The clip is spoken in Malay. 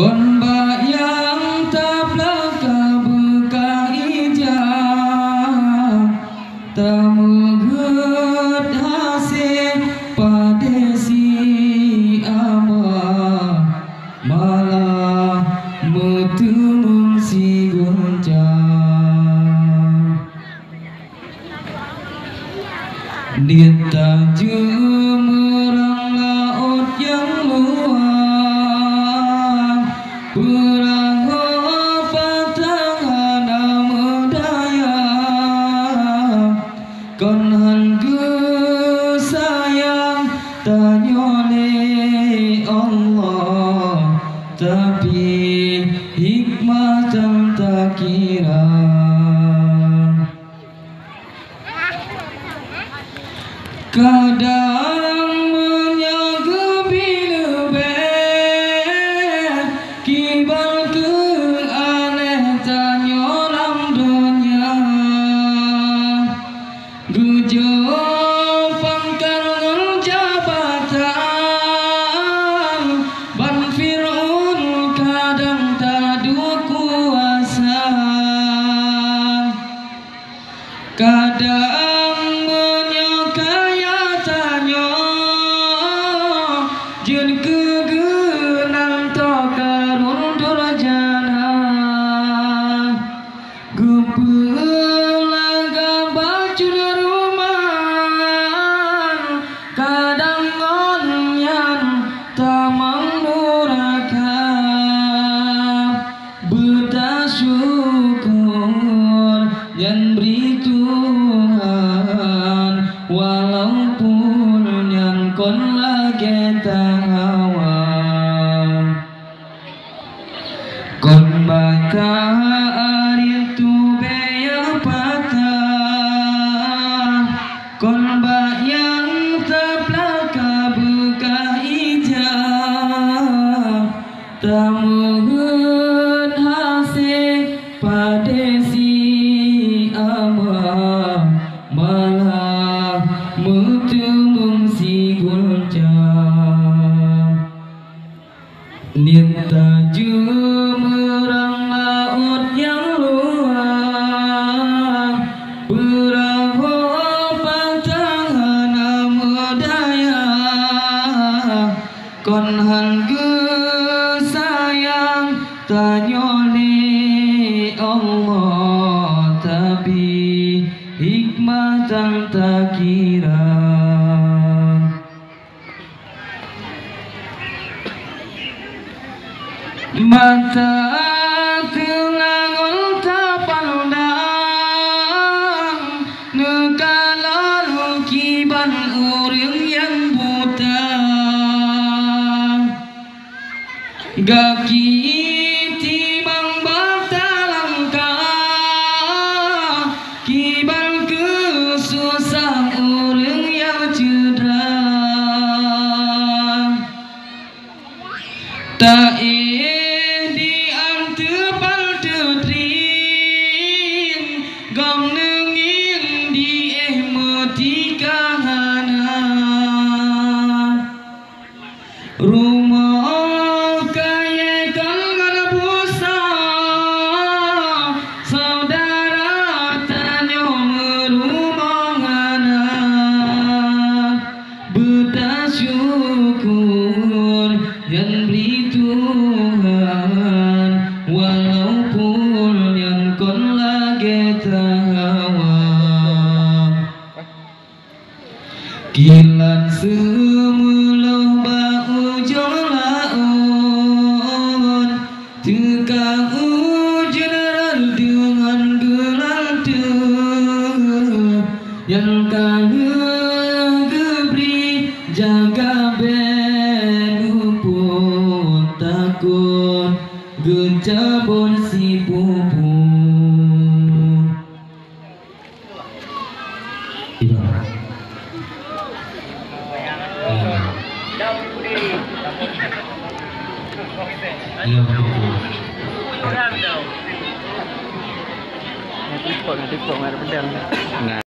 Kon bayang taplak buka ijab tamugut hasil padesi ama malah mutu si goncang ditajum orang laut yang luas kurang patang mudaya kon hanggu sayang tanyole Allah tapi hikmah tak kira kadang menyagupi lebih kibal ke aneh tanyolam dunia gujo pangkal jabatan ban Fir'aun kadang tadu kuasa kadang jin kegenang to karun durjana gupulaga bacun ruman kadang ngonyan tamang nuraka beda syukur yang beri Tuhan walaupun yang kon lagi kon baka ari tu beya patah kon bayang taplaka buka ijab tamuhun hasil padesi ama malah mutu si goncang ditajum orang laut yang luas perahu pantangan mudaya kon hanggu sayang tanyole Allah tapi hikmah tak kira mata tenangon tapandang nekalan kiban urang yang buta gaki timang batalangkah kiban kesusah urang yang cedera tak gam nengin di mati kahana rumah kaya kangen busa saudara tanyo merumahana beda syukur yang beri Tuhan walaupun yang kon lagi kilan semuluh bau jolaun tukang ujian dengan gelantung yang kangen gebri jaga benupun takut gecabon si pupun Nanti kok ada pedang.